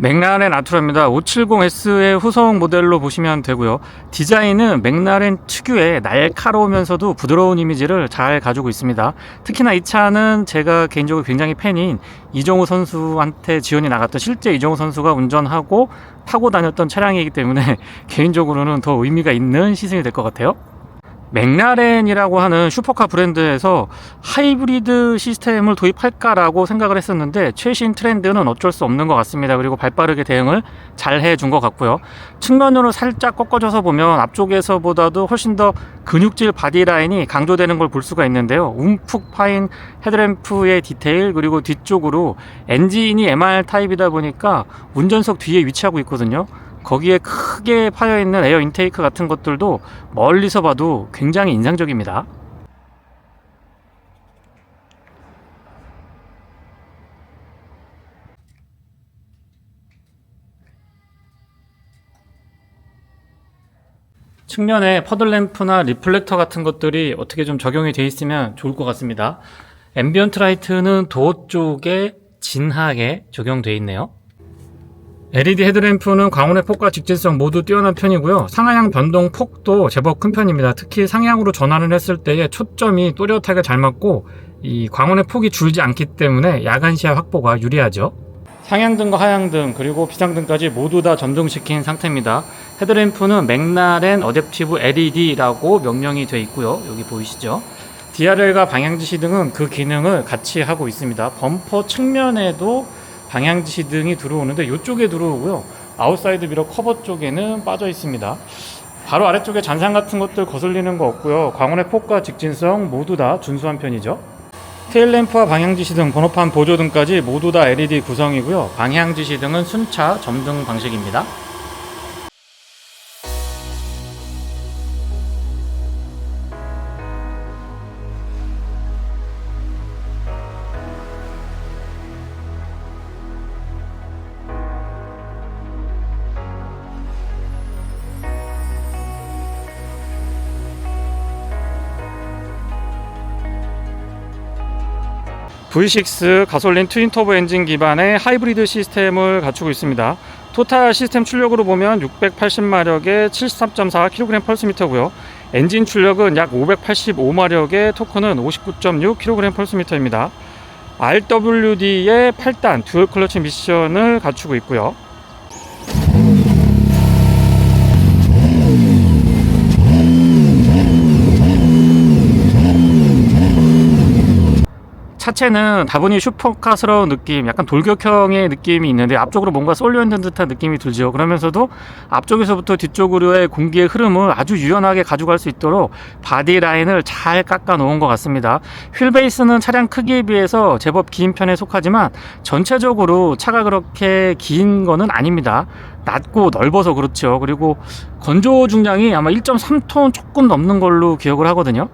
맥라렌 아투라입니다. 570S의 후속 모델로 보시면 되고요. 디자인은 맥라렌 특유의 날카로우면서도 부드러운 이미지를 잘 가지고 있습니다. 특히나 이 차는 제가 개인적으로 굉장히 팬인 이정우 선수한테 지원이 나갔던, 실제 이정우 선수가 운전하고 타고 다녔던 차량이기 때문에 개인적으로는 더 의미가 있는 시승이 될 것 같아요. 맥라렌이라고 하는 슈퍼카 브랜드에서 하이브리드 시스템을 도입할까라고 생각을 했었는데 최신 트렌드는 어쩔 수 없는 것 같습니다. 그리고 발빠르게 대응을 잘 해준 것 같고요. 측면으로 살짝 꺾어져서 보면 앞쪽에서보다도 훨씬 더 근육질 바디라인이 강조되는 걸 볼 수가 있는데요. 움푹 파인 헤드램프의 디테일, 그리고 뒤쪽으로 엔진이 MR 타입이다 보니까 운전석 뒤에 위치하고 있거든요. 거기에 크게 파여있는 에어 인테이크 같은 것들도 멀리서 봐도 굉장히 인상적입니다. 측면에 퍼들램프나 리플렉터 같은 것들이 어떻게 좀 적용이 되어 있으면 좋을 것 같습니다. 앰비언트 라이트는 도어 쪽에 진하게 적용되어 있네요. LED 헤드램프는 광원의 폭과 직진성 모두 뛰어난 편이고요. 상하향 변동 폭도 제법 큰 편입니다. 특히 상향으로 전환을 했을 때의 초점이 또렷하게 잘 맞고 이 광원의 폭이 줄지 않기 때문에 야간 시야 확보가 유리하죠. 상향등과 하향등 그리고 비상등까지 모두 다 점등시킨 상태입니다. 헤드램프는 맥라렌 어댑티브 LED라고 명명이 되어 있고요. 여기 보이시죠? DRL과 방향지시 등은 그 기능을 같이 하고 있습니다. 범퍼 측면에도 방향지시 등이 들어오는데 이쪽에 들어오고요. 아웃사이드 미러 커버 쪽에는 빠져 있습니다. 바로 아래쪽에 잔상 같은 것들 거슬리는 거 없고요. 광원의 폭과 직진성 모두 다 준수한 편이죠. 테일램프와 방향지시 등 번호판 보조 등까지 모두 다 LED 구성이고요. 방향지시 등은 순차 점등 방식입니다. V6 가솔린 트윈터보 엔진 기반의 하이브리드 시스템을 갖추고 있습니다. 토탈 시스템 출력으로 보면 680마력에 73.4kg/S고요. 엔진 출력은 약 585마력에 토크는 59.6kg/S입니다. RWD의 8단 듀얼 클러치 미션을 갖추고 있고요. 차체는 다분히 슈퍼카스러운 느낌, 약간 돌격형의 느낌이 있는데 앞쪽으로 뭔가 쏠려 있는 듯한 느낌이 들죠. 그러면서도 앞쪽에서부터 뒤쪽으로의 공기의 흐름을 아주 유연하게 가져갈 수 있도록 바디 라인을 잘 깎아 놓은 것 같습니다. 휠 베이스는 차량 크기에 비해서 제법 긴 편에 속하지만 전체적으로 차가 그렇게 긴 거는 아닙니다. 낮고 넓어서 그렇죠. 그리고 건조 중량이 아마 1.3톤 조금 넘는 걸로 기억을 하거든요.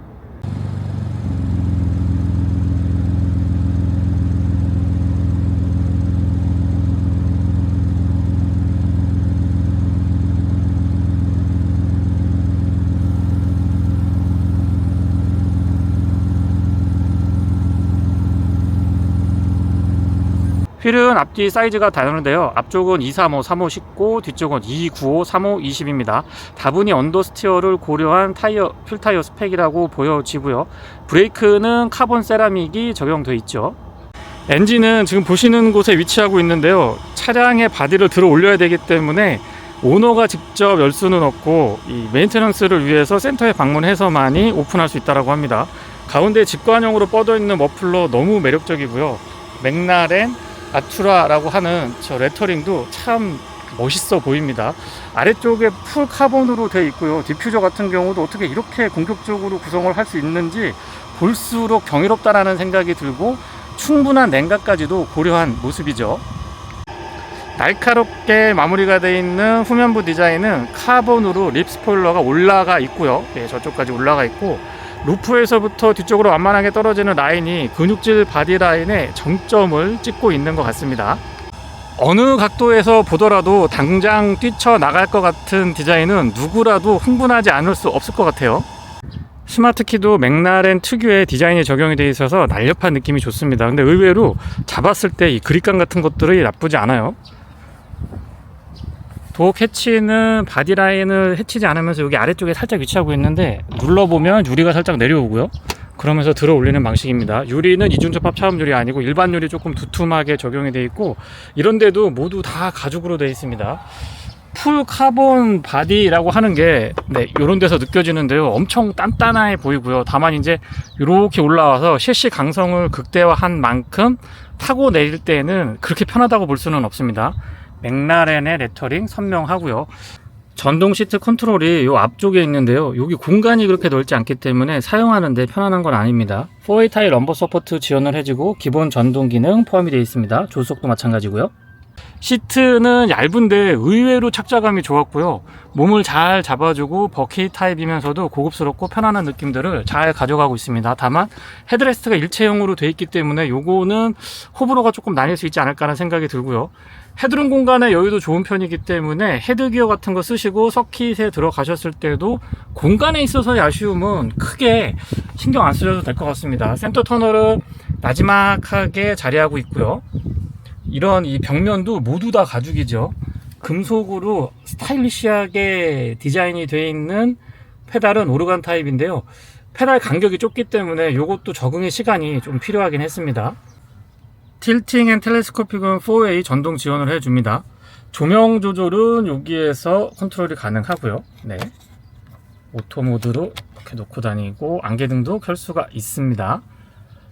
휠은 앞뒤 사이즈가 다르는데요. 앞쪽은 235, 35, 19, 뒤쪽은 295, 35, 20입니다. 다분히 언더스티어를 고려한 타이어, 휠 타이어 스펙이라고 보여지고요. 브레이크는 카본 세라믹이 적용되어 있죠. 엔진은 지금 보시는 곳에 위치하고 있는데요. 차량의 바디를 들어 올려야 되기 때문에 오너가 직접 열 수는 없고 이 메인테넌스를 위해서 센터에 방문해서만이 오픈할 수 있다고 합니다. 가운데 직관형으로 뻗어 있는 머플러 너무 매력적이고요. 맥라렌 아투라라고 하는 저 레터링도 참 멋있어 보입니다. 아래쪽에 풀 카본으로 되어 있고요. 디퓨저 같은 경우도 어떻게 이렇게 공격적으로 구성을 할 수 있는지 볼수록 경이롭다라는 생각이 들고 충분한 냉각까지도 고려한 모습이죠. 날카롭게 마무리가 되어 있는 후면부 디자인은 카본으로 립 스포일러가 올라가 있고요. 네, 저쪽까지 올라가 있고 루프에서부터 뒤쪽으로 완만하게 떨어지는 라인이 근육질 바디 라인에 정점을 찍고 있는 것 같습니다. 어느 각도에서 보더라도 당장 뛰쳐나갈 것 같은 디자인은 누구라도 흥분하지 않을 수 없을 것 같아요. 스마트키도 맥라렌 특유의 디자인이 적용이 되어 있어서 날렵한 느낌이 좋습니다. 근데 의외로 잡았을 때 이 그립감 같은 것들이 나쁘지 않아요. 도어 캐치는 바디라인을 해치지 않으면서 여기 아래쪽에 살짝 위치하고 있는데, 눌러보면 유리가 살짝 내려오고요. 그러면서 들어 올리는 방식입니다. 유리는 이중접합 차음 유리 아니고 일반 유리 조금 두툼하게 적용이 되어 있고, 이런데도 모두 다 가죽으로 되어 있습니다. 풀 카본 바디라고 하는 게 이런 데서 느껴지는데요, 엄청 단단해 보이고요. 다만 이제 이렇게 올라와서 셰시 강성을 극대화한 만큼 타고 내릴 때는 그렇게 편하다고 볼 수는 없습니다. 맥라렌의 레터링 선명하고요. 전동 시트 컨트롤이 이 앞쪽에 있는데요, 여기 공간이 그렇게 넓지 않기 때문에 사용하는데 편안한 건 아닙니다. 4웨이 타일 럼버 서포트 지원을 해주고 기본 전동 기능 포함이 되어 있습니다. 조수석도 마찬가지고요. 시트는 얇은데 의외로 착자감이 좋았고요. 몸을 잘 잡아주고 버킷 타입이면서도 고급스럽고 편안한 느낌들을 잘 가져가고 있습니다. 다만 헤드레스트가 일체형으로 되어 있기 때문에 요거는 호불호가 조금 나뉠 수 있지 않을까 하는 생각이 들고요. 헤드룸 공간의 여유도 좋은 편이기 때문에 헤드기어 같은 거 쓰시고 서킷에 들어가셨을 때도 공간에 있어서의 아쉬움은 크게 신경 안 쓰셔도 될 것 같습니다. 센터 터널은 나지막하게 자리하고 있고요. 이런 이 벽면도 모두 다 가죽이죠. 금속으로 스타일리시하게 디자인이 되어 있는 페달은 오르간 타입인데요, 페달 간격이 좁기 때문에 이것도 적응의 시간이 좀 필요하긴 했습니다. 틸팅 앤 텔레스코픽은 4웨이 전동 지원을 해줍니다. 조명 조절은 여기에서 컨트롤이 가능하고요. 오토 모드로 이렇게 놓고 다니고 안개등도 켤 수가 있습니다.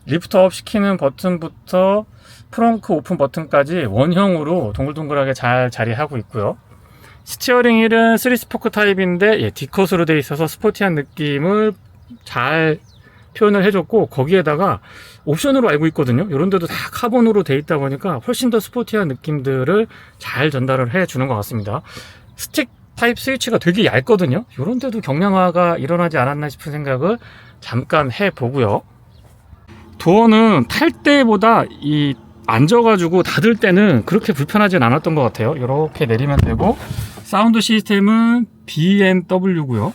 리프트업 시키는 버튼부터 프렁크 오픈 버튼까지 원형으로 동글동글하게 잘 자리하고 있고요. 스티어링 휠은 3스포크 타입인데 D컷으로 되어 있어서 스포티한 느낌을 잘 표현을 해줬고, 거기에다가 옵션으로 알고 있거든요. 이런 데도 다 카본으로 되어 있다 보니까 훨씬 더 스포티한 느낌들을 잘 전달을 해주는 것 같습니다. 스틱 타입 스위치가 되게 얇거든요. 이런 데도 경량화가 일어나지 않았나 싶은 생각을 잠깐 해보고요. 도어는 탈 때보다 앉아가지고 닫을 때는 그렇게 불편하진 않았던 것 같아요. 이렇게 내리면 되고, 사운드 시스템은 BMW고요.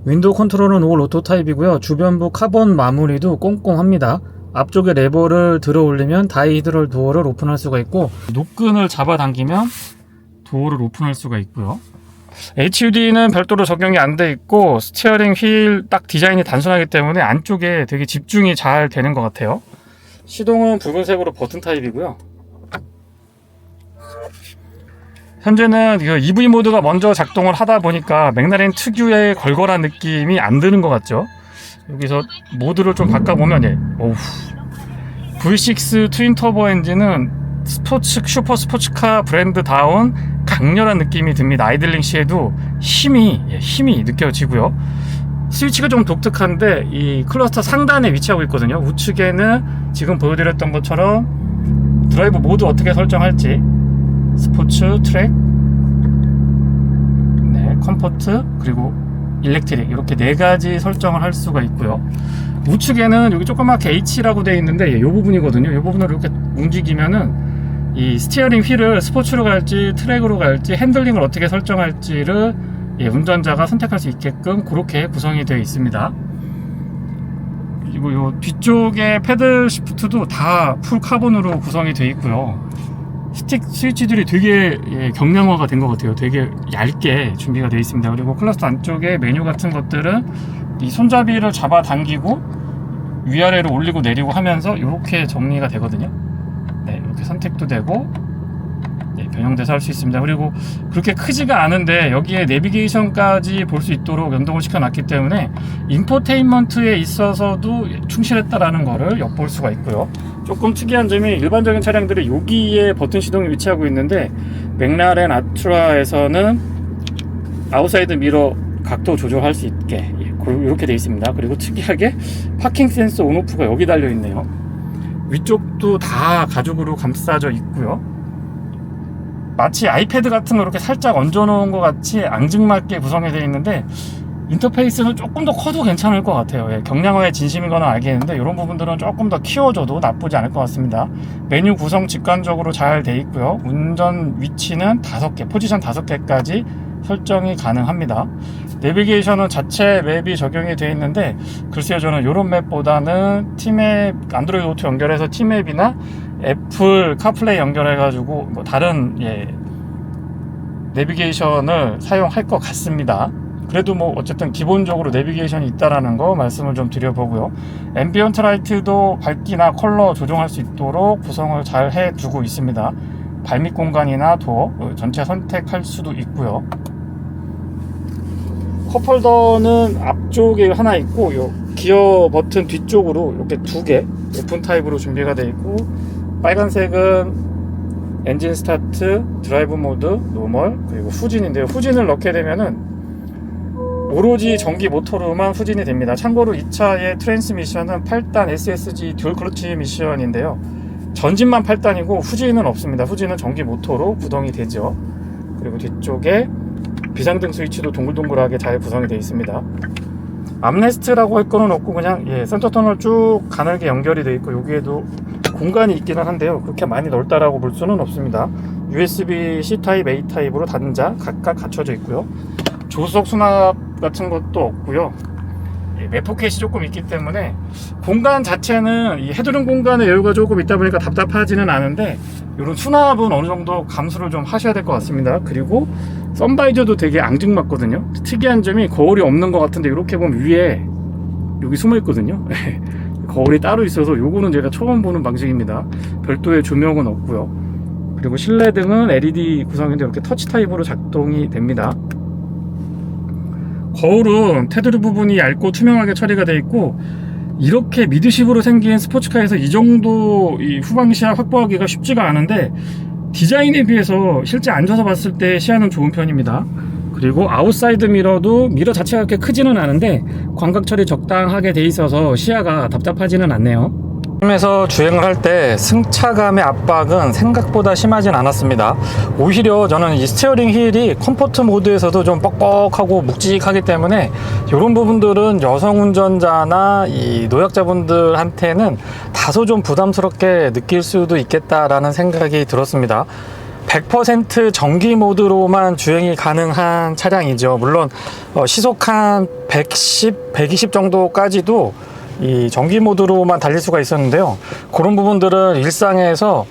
윈도우 컨트롤은 올 오토 타입이고요. 주변부 카본 마무리도 꼼꼼합니다. 앞쪽에 레버를 들어 올리면 다이히드럴 도어를 오픈할 수가 있고, 노끈을 잡아당기면 도어를 오픈할 수가 있고요. HUD는 별도로 적용이 안 돼 있고, 스티어링 휠 딱 디자인이 단순하기 때문에 안쪽에 되게 집중이 잘 되는 것 같아요. 시동은 붉은색으로 버튼 타입이고요. 현재는 EV 모드가 먼저 작동을 하다 보니까 맥라렌 특유의 걸걸한 느낌이 안 드는 것 같죠. 여기서 모드를 좀 바꿔보면 V6 트윈 터보 엔진은 슈퍼 스포츠카 브랜드다운 강렬한 느낌이 듭니다. 아이들링 시에도 힘이 느껴지고요. 스위치가 좀 독특한데 이 클러스터 상단에 위치하고 있거든요. 우측에는 지금 보여드렸던 것처럼 드라이브 모드 어떻게 설정할지, 스포츠, 트랙, 컴포트, 그리고 일렉트릭, 이렇게 4가지 설정을 할 수가 있고요. 우측에는 여기 조그맣게 H라고 되어 있는데 이 부분이거든요. 이 부분을 이렇게 움직이면은 이 스티어링 휠을 스포츠로 갈지 트랙으로 갈지 핸들링을 어떻게 설정할지를 운전자가 선택할 수 있게끔 그렇게 구성이 되어 있습니다. 그리고 이 뒤쪽에 패들 시프트도 다 풀 카본으로 구성이 되어 있고요. 스틱 스위치들이 되게 경량화가 된 것 같아요. 되게 얇게 준비가 되어 있습니다. 그리고 클러스터 안쪽에 메뉴 같은 것들은 이 손잡이를 잡아 당기고 위아래로 올리고 내리고 하면서 이렇게 정리가 되거든요. 이렇게 선택도 되고 변형돼서 할 수 있습니다. 그리고 그렇게 크지가 않은데 여기에 내비게이션까지 볼 수 있도록 연동을 시켜놨기 때문에 인포테인먼트에 있어서도 충실했다라는 거를 엿볼 수가 있고요. 조금 특이한 점이 일반적인 차량들이 여기에 버튼 시동이 위치하고 있는데 맥라렌 아트라에서는 아웃사이드 미러 각도 조절할 수 있게 이렇게 되어 있습니다. 그리고 특이하게 파킹 센서 온오프가 여기 달려 있네요. 위쪽도 다 가죽으로 감싸져 있고요. 마치 아이패드 같은 거 이렇게 살짝 얹어 놓은 것 같이 앙증맞게 구성이 되어 있는데 인터페이스는 조금 더 커도 괜찮을 것 같아요. 경량화의 진심인 건 알겠는데 이런 부분들은 조금 더 키워줘도 나쁘지 않을 것 같습니다. 메뉴 구성 직관적으로 잘 되어 있고요. 운전 위치는 5개, 포지션 5개까지 설정이 가능합니다. 내비게이션은 자체 맵이 적용이 되어 있는데 글쎄요, 저는 이런 맵보다는 T맵, 안드로이드 오토 연결해서 T맵이나 애플 카플레이 연결해가지고 다른 내비게이션을 사용할 것 같습니다. 그래도 뭐 어쨌든 기본적으로 내비게이션이 있다라는 거 말씀을 좀 드려보고요. 앰비언트 라이트도 밝기나 컬러 조정할 수 있도록 구성을 잘 해두고 있습니다. 발밑 공간이나 도어 전체 선택할 수도 있고요. 컵홀더는 앞쪽에 하나 있고 요 기어 버튼 뒤쪽으로 이렇게 두 개 오픈 타입으로 준비가 되어 있고, 빨간색은 엔진 스타트, 드라이브 모드, 노멀, 그리고 후진인데요. 후진을 넣게 되면은 오로지 전기 모터로만 후진이 됩니다. 참고로 이 차의 트랜스미션은 8단 SSG 듀얼 클러치 미션인데요. 전진만 8단이고 후진은 없습니다. 후진은 전기 모터로 구동이 되죠. 그리고 뒤쪽에 비상등 스위치도 동글동글하게 잘 구성이 되어 있습니다. 암레스트라고 할 거는 없고 그냥 센터 터널 쭉 가늘게 연결이 되어 있고, 여기에도 공간이 있기는 한데요, 그렇게 많이 넓다라고 볼 수는 없습니다. USB C 타입, A 타입으로 단자 각각 갖춰져 있고요. 조수석 수납 같은 것도 없고요. 매포켓이 조금 있기 때문에 공간 자체는 이 헤드룸 공간의 여유가 조금 있다 보니까 답답하지는 않은데, 이런 수납은 어느 정도 감수를 좀 하셔야 될 것 같습니다. 그리고 선바이저도 되게 앙증맞거든요. 특이한 점이 거울이 없는 것 같은데, 이렇게 보면 위에 여기 숨어 있거든요. 거울이 따로 있어서 요거는 제가 처음 보는 방식입니다. 별도의 조명은 없고요. 그리고 실내등은 LED 구성인데 이렇게 터치 타입으로 작동이 됩니다. 거울은 테두리 부분이 얇고 투명하게 처리가 되어 있고, 이렇게 미드십으로 생긴 스포츠카에서 이 정도 이 후방 시야 확보하기가 쉽지가 않은데, 디자인에 비해서 실제 앉아서 봤을 때 시야는 좋은 편입니다. 그리고 아웃사이드 미러도 미러 자체가 그렇게 크지는 않은데 광각 처리 적당하게 돼 있어서 시야가 답답하지는 않네요. 에서 주행을 할 때 승차감의 압박은 생각보다 심하진 않았습니다. 오히려 저는 이 스티어링 휠이 컴포트 모드에서도 좀 뻑뻑하고 묵직하기 때문에 이런 부분들은 여성 운전자나 이 노약자분들한테는 다소 좀 부담스럽게 느낄 수도 있겠다라는 생각이 들었습니다. 100% 전기 모드로만 주행이 가능한 차량이죠. 물론 시속 한 110, 120 정도까지도 이 전기 모드로만 달릴 수가 있었는데요. 그런 부분들은 일상에서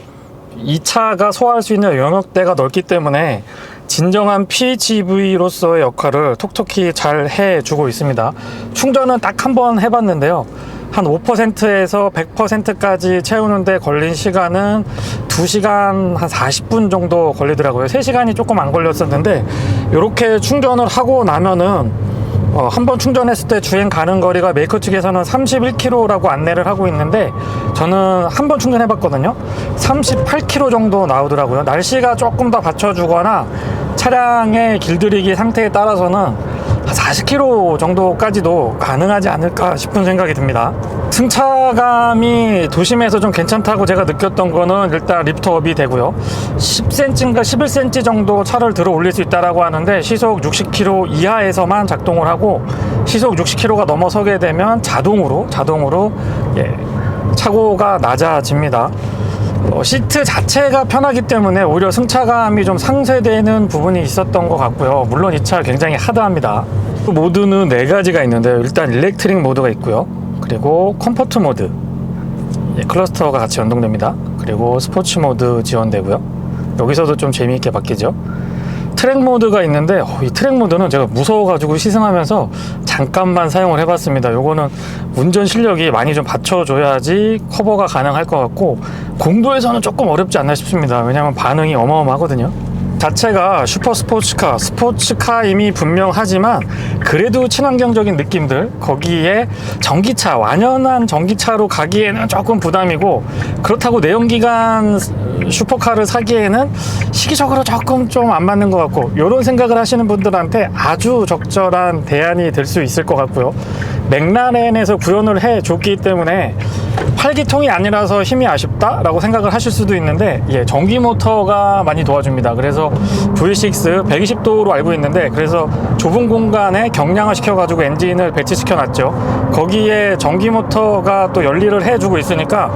이 차가 소화할 수 있는 영역대가 넓기 때문에 진정한 PHEV로서의 역할을 톡톡히 잘 해주고 있습니다. 충전은 딱 한 번 해봤는데요. 한 5%에서 100%까지 채우는데 걸린 시간은 2시간 한 40분 정도 걸리더라고요. 3시간이 조금 안 걸렸었는데, 이렇게 충전을 하고 나면은 한 번 충전했을 때 주행 가는 거리가 메이커 측에서는 31km라고 안내를 하고 있는데, 저는 한 번 충전해 봤거든요. 38km 정도 나오더라고요. 날씨가 조금 더 받쳐주거나 차량의 길들이기 상태에 따라서는 40km 정도까지도 가능하지 않을까 싶은 생각이 듭니다. 승차감이 도심에서 좀 괜찮다고 제가 느꼈던 거는 일단 리프트업이 되고요. 10cm인가 11cm 정도 차를 들어 올릴 수 있다고 하는데, 시속 60km 이하에서만 작동을 하고, 시속 60km가 넘어서게 되면 자동으로 차고가 낮아집니다. 시트 자체가 편하기 때문에 오히려 승차감이 좀 상쇄되는 부분이 있었던 것 같고요. 물론 이 차 굉장히 하드합니다. 모드는 4가지가 있는데요. 일단 일렉트릭 모드가 있고요. 그리고 컴포트 모드, 클러스터가 같이 연동됩니다. 그리고 스포츠 모드 지원되고요. 여기서도 좀 재미있게 바뀌죠. 트랙 모드가 있는데, 이 트랙 모드는 제가 무서워가지고 시승하면서 잠깐만 사용을 해봤습니다. 요거는 운전 실력이 많이 좀 받쳐줘야지 커버가 가능할 것 같고, 공도에서는 조금 어렵지 않나 싶습니다. 왜냐면 반응이 어마어마하거든요. 자체가 슈퍼 스포츠카임이 분명하지만 그래도 친환경적인 느낌들, 거기에 전기차, 완연한 전기차로 가기에는 조금 부담이고, 그렇다고 내연기관 슈퍼카를 사기에는 시기적으로 조금 좀 안 맞는 것 같고, 이런 생각을 하시는 분들한테 아주 적절한 대안이 될 수 있을 것 같고요. 맥라렌에서 구현을 해줬기 때문에 8기통이 아니라서 힘이 아쉽다라고 생각을 하실 수도 있는데, 전기 모터가 많이 도와줍니다. 그래서 V6 120도로 알고 있는데, 그래서 좁은 공간에 경량화 시켜가지고 엔진을 배치시켜 놨죠. 거기에 전기 모터가 또 연리를 해주고 있으니까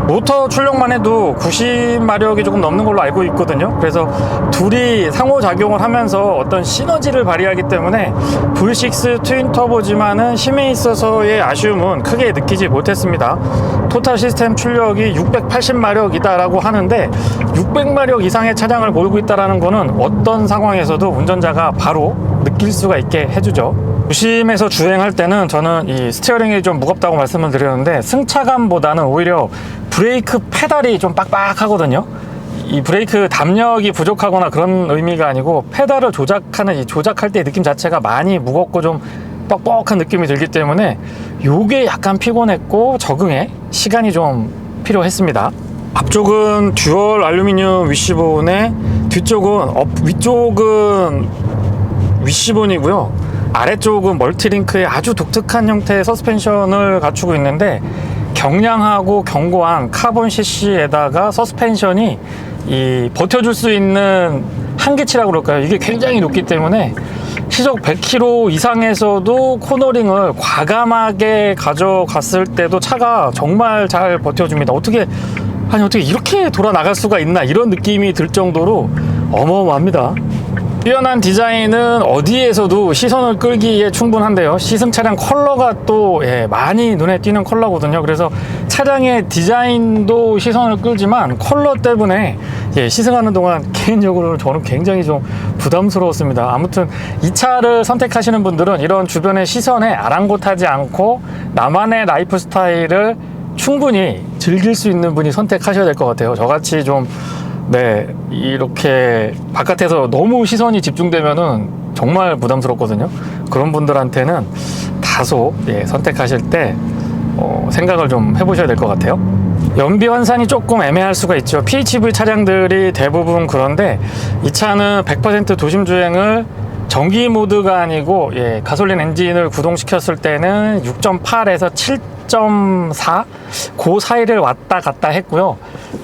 모터 출력만 해도 90마력이 조금 넘는 걸로 알고 있거든요. 그래서 둘이 상호작용을 하면서 어떤 시너지를 발휘하기 때문에 V6 트윈 터보지만은 힘에 있어서의 아쉬움은 크게 느끼지 못했습니다. 토탈 시스템 출력이 680마력이다라고 하는데 600마력 이상의 차량을 몰고 있다는 거는 어떤 상황에서도 운전자가 바로 느낄 수가 있게 해주죠. 도심에서 주행할 때는 저는 이 스티어링이 좀 무겁다고 말씀을 드렸는데 승차감보다는 오히려 브레이크 페달이 좀 빡빡하거든요. 이 브레이크 담력이 부족하거나 그런 의미가 아니고 페달을 조작하는 이 조작할 때 느낌 자체가 많이 무겁고 좀 뻑뻑한 느낌이 들기 때문에 요게 약간 피곤했고 적응에 시간이 좀 필요했습니다. 앞쪽은 듀얼 알루미늄 위시본에 위쪽은 위시본이고요. 아래쪽은 멀티링크의 아주 독특한 형태의 서스펜션을 갖추고 있는데 경량하고 견고한 카본 CC에다가 서스펜션이 이 버텨줄 수 있는 한계치라고 그럴까요? 이게 굉장히 높기 때문에 시속 100km 이상에서도 코너링을 과감하게 가져갔을 때도 차가 정말 잘 버텨줍니다. 어떻게 이렇게 돌아 나갈 수가 있나 이런 느낌이 들 정도로 어마어마합니다. 뛰어난 디자인은 어디에서도 시선을 끌기에 충분한데요. 시승 차량 컬러가 또 많이 눈에 띄는 컬러거든요. 그래서 차량의 디자인도 시선을 끌지만 컬러 때문에 시승하는 동안 개인적으로 저는 굉장히 좀 부담스러웠습니다. 아무튼 이 차를 선택하시는 분들은 이런 주변의 시선에 아랑곳하지 않고 나만의 라이프 스타일을 충분히 즐길 수 있는 분이 선택하셔야 될 것 같아요. 저같이 좀 이렇게 바깥에서 너무 시선이 집중되면은 정말 부담스럽거든요. 그런 분들한테는 다소 선택하실 때 생각을 좀 해보셔야 될 것 같아요. 연비 환산이 조금 애매할 수가 있죠. PHEV 차량들이 대부분 그런데 이 차는 100% 도심 주행을 전기 모드가 아니고 가솔린 엔진을 구동시켰을 때는 6.8에서 7.4 그 사이를 왔다 갔다 했고요.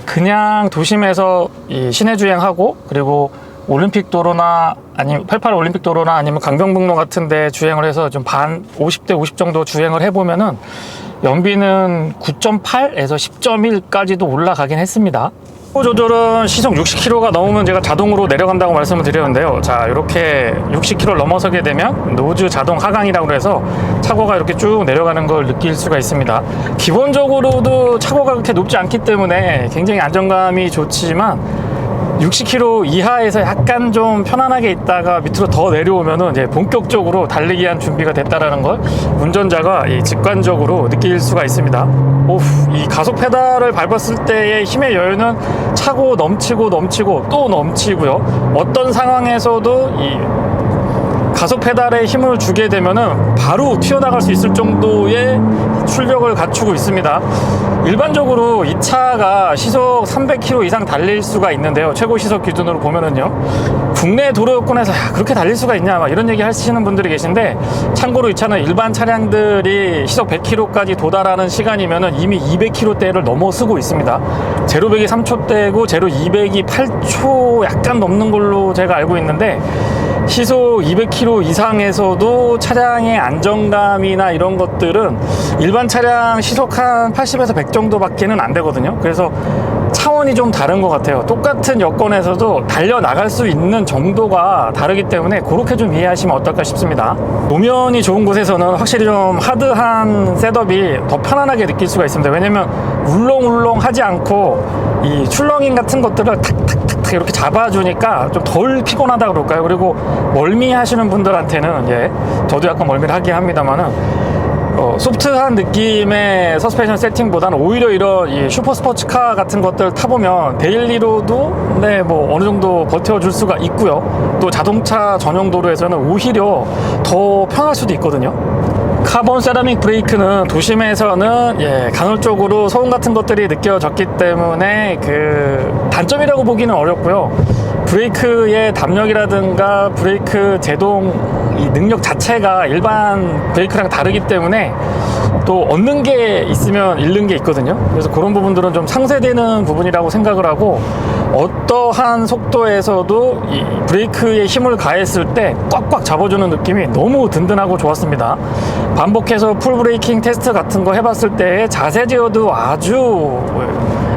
그냥 도심에서 이 시내 주행하고 그리고 올림픽 도로나 아니면 88 올림픽 도로나 아니면 강변북로 같은 데 주행을 해서 좀 50대 50 정도 주행을 해보면은 연비는 9.8에서 10.1까지도 올라가긴 했습니다. 조절은 시속 60km가 넘으면 제가 자동으로 내려간다고 말씀을 드렸는데요. 자, 이렇게 60km를 넘어서게 되면 노즈 자동 하강이라고 해서 차고가 이렇게 쭉 내려가는 걸 느낄 수가 있습니다. 기본적으로도 차고가 그렇게 높지 않기 때문에 굉장히 안정감이 좋지만 60km 이하에서 약간 좀 편안하게 있다가 밑으로 더 내려오면은 이제 본격적으로 달리기 위한 준비가 됐다라는 걸 운전자가 직관적으로 느낄 수가 있습니다. 이 가속 페달을 밟았을 때의 힘의 여유는 차고 넘치고 또 넘치고요. 어떤 상황에서도 이 가속 페달에 힘을 주게 되면은 바로 튀어나갈 수 있을 정도의 출력을 갖추고 있습니다. 일반적으로 이 차가 시속 300km 이상 달릴 수가 있는데요. 최고 시속 기준으로 보면은요. 국내 도로권에서 그렇게 달릴 수가 있냐 막 이런 얘기 하시는 분들이 계신데 참고로 이 차는 일반 차량들이 시속 100km까지 도달하는 시간이면은 이미 200km대를 넘어서고 있습니다. 제로 100이 3초대고 제로 200이 8초 약간 넘는 걸로 제가 알고 있는데 시속 200km 이상에서도 차량의 안정감이나 이런 것들은 일반 차량 시속 한 80에서 100 정도밖에는 안 되거든요. 그래서 차원이 좀 다른 것 같아요. 똑같은 여건에서도 달려나갈 수 있는 정도가 다르기 때문에 그렇게 좀 이해하시면 어떨까 싶습니다. 노면이 좋은 곳에서는 확실히 좀 하드한 셋업이 더 편안하게 느낄 수가 있습니다. 왜냐면 울렁울렁 하지 않고 이 출렁임 같은 것들을 탁탁탁 이렇게 잡아주니까 좀 덜 피곤하다 그럴까요? 그리고 멀미 하시는 분들한테는 저도 약간 멀미를 하긴 합니다만은 소프트한 느낌의 서스펜션 세팅보다는 오히려 이런 이 슈퍼 스포츠카 같은 것들 타보면 데일리로도 뭐 어느 정도 버텨줄 수가 있고요. 또 자동차 전용 도로에서는 오히려 더 편할 수도 있거든요. 카본 세라믹 브레이크는 도심에서는 간헐적으로 소음 같은 것들이 느껴졌기 때문에 그 단점이라고 보기는 어렵고요. 브레이크의 담력이라든가 브레이크 제동 이 능력 자체가 일반 브레이크랑 다르기 때문에 또 얻는 게 있으면 잃는 게 있거든요. 그래서 그런 부분들은 좀 상쇄되는 부분이라고 생각을 하고 어떠한 속도에서도 이 브레이크에 힘을 가했을 때 꽉꽉 잡아주는 느낌이 너무 든든하고 좋았습니다. 반복해서 풀 브레이킹 테스트 같은 거 해봤을 때 자세 제어도 아주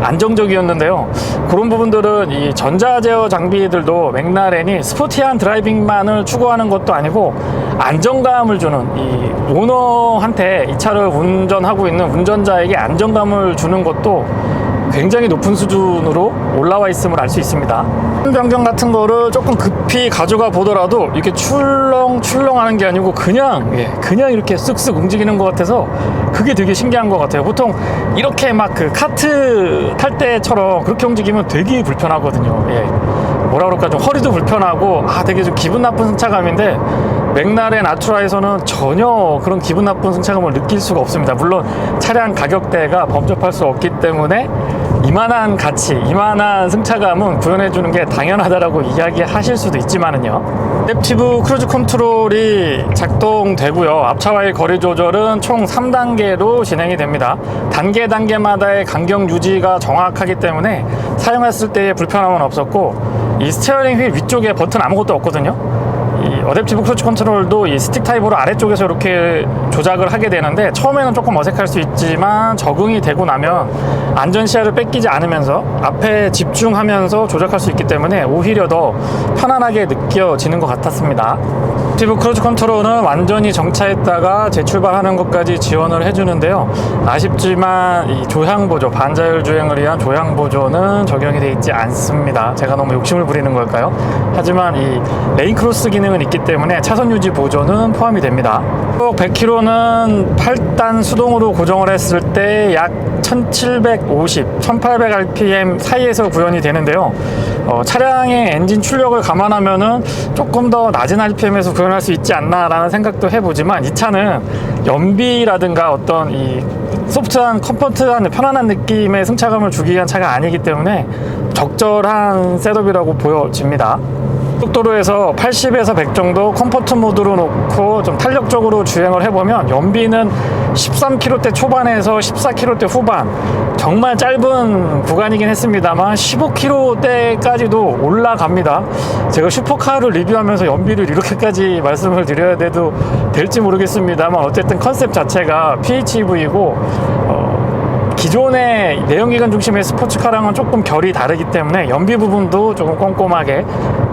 안정적이었는데요. 그런 부분들은 이 전자 제어 장비들도 맥라렌이 스포티한 드라이빙만을 추구하는 것도 아니고 안정감을 주는, 이 오너한테 이 차를 운전하고 있는 운전자에게 안정감을 주는 것도 굉장히 높은 수준으로 올라와 있음을 알 수 있습니다. 변경 같은 거를 조금 급히 가져가 보더라도 이렇게 출렁출렁 하는 게 아니고 그냥 이렇게 쓱쓱 움직이는 것 같아서 그게 되게 신기한 것 같아요. 보통 이렇게 막 그 카트 탈 때처럼 그렇게 움직이면 되게 불편하거든요. 뭐라 그럴까, 좀 허리도 불편하고 되게 좀 기분 나쁜 승차감인데 맥라렌 아투라에서는 전혀 그런 기분 나쁜 승차감을 느낄 수가 없습니다. 물론 차량 가격대가 범접할 수 없기 때문에 이만한 가치, 이만한 승차감은 구현해주는 게 당연하다라고 이야기하실 수도 있지만은요, 애댑티브 크루즈 컨트롤이 작동되고요. 앞차와의 거리 조절은 총 3단계로 진행이 됩니다. 단계마다의 간격 유지가 정확하기 때문에 사용했을 때의 불편함은 없었고, 이 스티어링 휠 위쪽에 버튼 아무것도 없거든요. 이 어댑티브 크루즈 컨트롤도 이 스틱 타입으로 아래쪽에서 이렇게 조작을 하게 되는데 처음에는 조금 어색할 수 있지만 적응이 되고 나면 안전 시야를 뺏기지 않으면서 앞에 집중하면서 조작할 수 있기 때문에 오히려 더 편안하게 느껴지는 것 같았습니다. 어댑티브 크루즈 컨트롤은 완전히 정차했다가 재출발하는 것까지 지원을 해주는데요. 아쉽지만 이 조향보조, 반자율 주행을 위한 조향보조는 적용이 되어 있지 않습니다. 제가 너무 욕심을 부리는 걸까요? 하지만 이 레인 크로스 기능은 있기 때문에 차선 유지 보조는 포함이 됩니다. 100km는 8단 수동으로 고정을 했을 때 약 1750, 1800rpm 사이에서 구현이 되는데요. 차량의 엔진 출력을 감안하면은 조금 더 낮은 rpm에서 구현할 수 있지 않나라는 생각도 해보지만, 이 차는 연비라든가 어떤 이 소프트한, 컴포트한, 편안한 느낌의 승차감을 주기 위한 차가 아니기 때문에 적절한 셋업이라고 보여집니다. 고속도로에서 80에서 100 정도 컴포트 모드로 놓고 좀 탄력적으로 주행을 해보면 연비는 13km대 초반에서 14km대 후반, 정말 짧은 구간이긴 했습니다만 15km대까지도 올라갑니다. 제가 슈퍼카를 리뷰하면서 연비를 이렇게까지 말씀을 드려야 돼도 될지 모르겠습니다만, 어쨌든 컨셉 자체가 PHEV이고 기존의 내연기관 중심의 스포츠카랑은 조금 결이 다르기 때문에 연비 부분도 조금 꼼꼼하게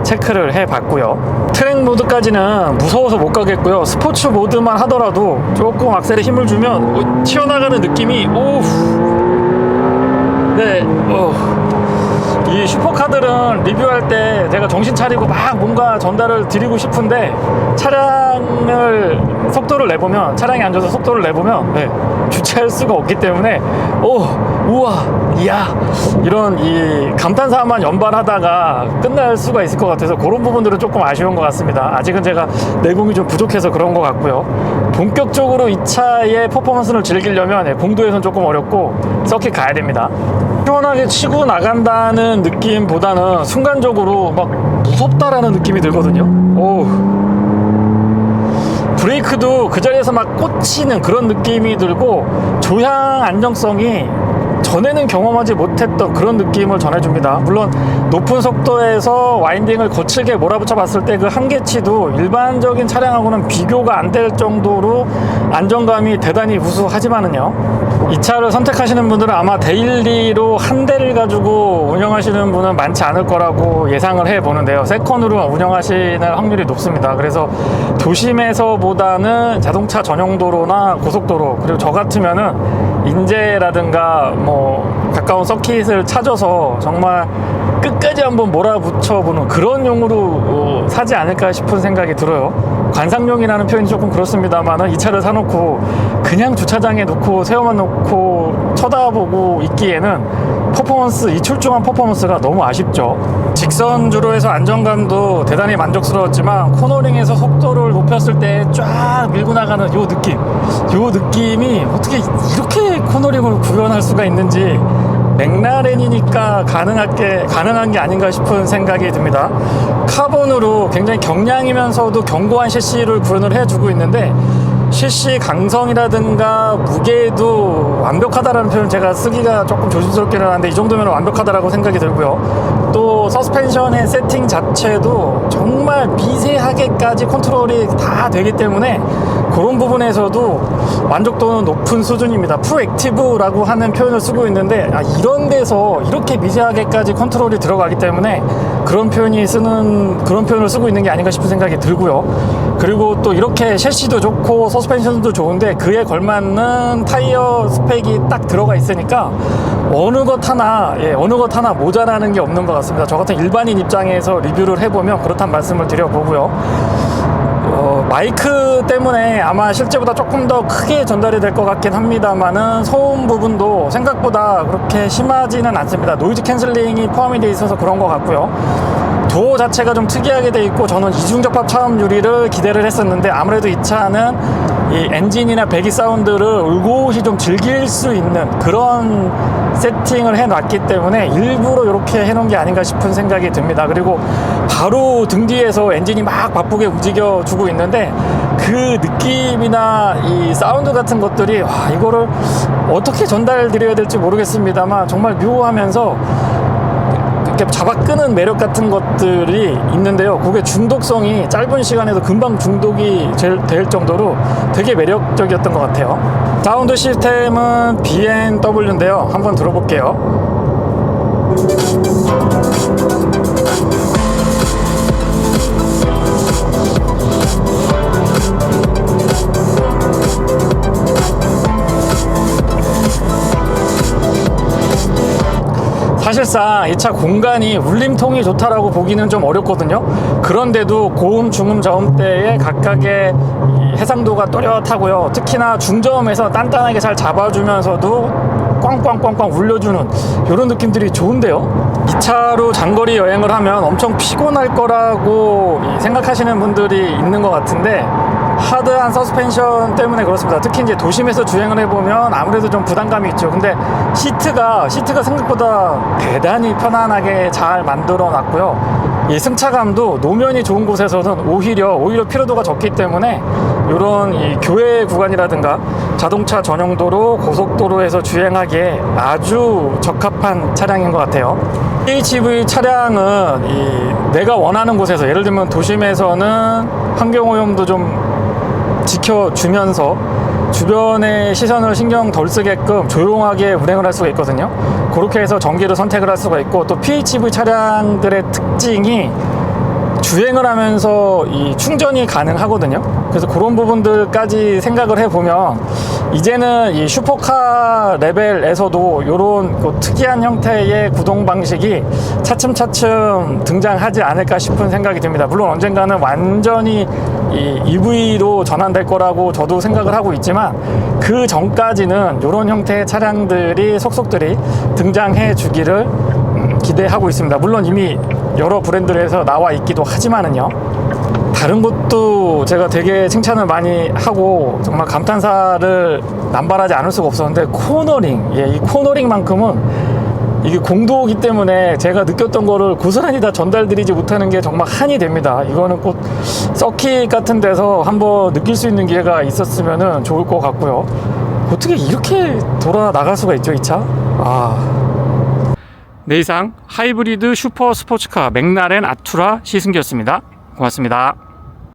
체크를 해봤고요. 트랙 모드까지는 무서워서 못 가겠고요. 스포츠 모드만 하더라도 조금 악셀에 힘을 주면 튀어나가는 느낌이 이 슈퍼카들은 리뷰할 때 제가 정신 차리고 막 뭔가 전달을 드리고 싶은데 차량에 앉아서 속도를 내보면 주체할 수가 없기 때문에 우와, 이야, 이런 이 감탄사만 연발하다가 끝날 수가 있을 것 같아서 그런 부분들은 조금 아쉬운 것 같습니다. 아직은 제가 내공이 좀 부족해서 그런 것 같고요. 본격적으로 이 차의 퍼포먼스를 즐기려면 공도에선 조금 어렵고 서킷 가야 됩니다. 시원하게 치고 나간다는 느낌보다는 순간적으로 막 무섭다라는 느낌이 들거든요. 브레이크도 그 자리에서 막 꽂히는 그런 느낌이 들고, 조향 안정성이 전에는 경험하지 못했던 그런 느낌을 전해줍니다. 물론 높은 속도에서 와인딩을 거칠게 몰아붙여 봤을 때 그 한계치도 일반적인 차량하고는 비교가 안 될 정도로 안정감이 대단히 우수하지만은요, 이 차를 선택하시는 분들은 아마 데일리로 한 대를 가지고 운영하시는 분은 많지 않을 거라고 예상을 해보는데요. 세컨으로 운영하시는 확률이 높습니다. 그래서 도심에서보다는 자동차 전용도로나 고속도로, 그리고 저 같으면은 인제라든가 가까운 서킷을 찾아서 정말 끝까지 한번 몰아붙여보는 그런 용으로 사지 않을까 싶은 생각이 들어요. 관상용이라는 표현이 조금 그렇습니다만, 이 차를 사놓고 그냥 주차장에 놓고 세워만 놓고 쳐다보고 있기에는 이 출중한 퍼포먼스가 너무 아쉽죠. 직선 주로에서 안정감도 대단히 만족스러웠지만 코너링에서 속도를 높였을 때 쫙 밀고 나가는 요 느낌이 어떻게 이렇게 코너링을 구현할 수가 있는지, 맥라렌이니까 가능한 게 아닌가 싶은 생각이 듭니다. 카본으로 굉장히 경량이면서도 견고한 셰시를 구현을 해주고 있는데, 셰시 강성이라든가 무게도 완벽하다라는 표현 제가 쓰기가 조금 조심스럽기는 한데, 이 정도면 완벽하다라고 생각이 들고요. 또 서스펜션의 세팅 자체도 정말 미세하게까지 컨트롤이 다 되기 때문에 그런 부분에서도 만족도는 높은 수준입니다. 프로액티브라고 하는 표현을 쓰고 있는데 이런 데서 이렇게 미세하게까지 컨트롤이 들어가기 때문에 그런 표현을 쓰고 있는 게 아닌가 싶은 생각이 들고요. 그리고 또 이렇게 셰시도 좋고 서스펜션도 좋은데 그에 걸맞는 타이어 스펙이 딱 들어가 있으니까 어느 것 하나 모자라는 게 없는 것 같습니다. 저 같은 일반인 입장에서 리뷰를 해보면 그렇단 말씀을 드려보고요. 마이크 때문에 아마 실제보다 조금 더 크게 전달이 될 것 같긴 합니다만은 소음 부분도 생각보다 그렇게 심하지는 않습니다. 노이즈 캔슬링이 포함이 돼 있어서 그런 것 같고요. 도어 자체가 좀 특이하게 돼 있고 저는 이중접합 차음 유리를 기대를 했었는데 아무래도 이 차는 이 엔진이나 배기 사운드를 올곧이 좀 즐길 수 있는 그런 세팅을 해놨기 때문에 일부러 이렇게 해놓은 게 아닌가 싶은 생각이 듭니다. 그리고 바로 등 뒤에서 엔진이 막 바쁘게 움직여주고 있는데 그 느낌이나 이 사운드 같은 것들이 이거를 어떻게 전달드려야 될지 모르겠습니다만 정말 묘하면서 이렇게 잡아끄는 매력 같은 것들이 있는데요. 그게 중독성이 짧은 시간에도 금방 중독이 될 정도로 되게 매력적이었던 것 같아요. 사운드 시스템은 BMW인데요. 한번 들어볼게요. 사실상 이 차 공간이 울림통이 좋다라고 보기는 좀 어렵거든요. 그런데도 고음, 중음, 저음대에 각각의 해상도가 또렷하고요. 특히나 중저음에서 단단하게 잘 잡아주면서도 꽝꽝꽝꽝 울려주는 이런 느낌들이 좋은데요. 이 차로 장거리 여행을 하면 엄청 피곤할 거라고 생각하시는 분들이 있는 것 같은데 하드한 서스펜션 때문에 그렇습니다. 특히 이제 도심에서 주행을 해보면 아무래도 좀 부담감이 있죠. 근데 시트가 생각보다 대단히 편안하게 잘 만들어 놨고요. 이 승차감도 노면이 좋은 곳에서는 오히려 피로도가 적기 때문에 이런 이 교외 구간이라든가 자동차 전용도로 고속도로에서 주행하기에 아주 적합한 차량인 것 같아요. PHEV 차량은 내가 원하는 곳에서 예를 들면 도심에서는 환경오염도 좀 지켜주면서 주변의 시선을 신경 덜 쓰게끔 조용하게 운행을 할 수가 있거든요. 그렇게 해서 전기를 선택을 할 수가 있고 또 PHEV 차량들의 특징이 주행을 하면서 이 충전이 가능하거든요. 그래서 그런 부분들까지 생각을 해보면 이제는 이 슈퍼카 레벨에서도 이런 특이한 형태의 구동 방식이 차츰차츰 등장하지 않을까 싶은 생각이 듭니다. 물론 언젠가는 완전히 이 EV로 전환될 거라고 저도 생각을 하고 있지만 그 전까지는 이런 형태의 차량들이 속속들이 등장해 주기를 기대하고 있습니다. 물론 이미 여러 브랜드에서 나와 있기도 하지만은요. 다른 것도 제가 되게 칭찬을 많이 하고 정말 감탄사를 남발하지 않을 수가 없었는데 코너링, 이 코너링만큼은 이게 공도이기 때문에 제가 느꼈던 거를 고스란히 다 전달드리지 못하는 게 정말 한이 됩니다. 이거는 꼭 서킷 같은 데서 한번 느낄 수 있는 기회가 있었으면 좋을 것 같고요. 어떻게 이렇게 돌아 나갈 수가 있죠, 이 차? 네, 이상 하이브리드 슈퍼 스포츠카 맥라렌 아투라 시승기였습니다. 고맙습니다.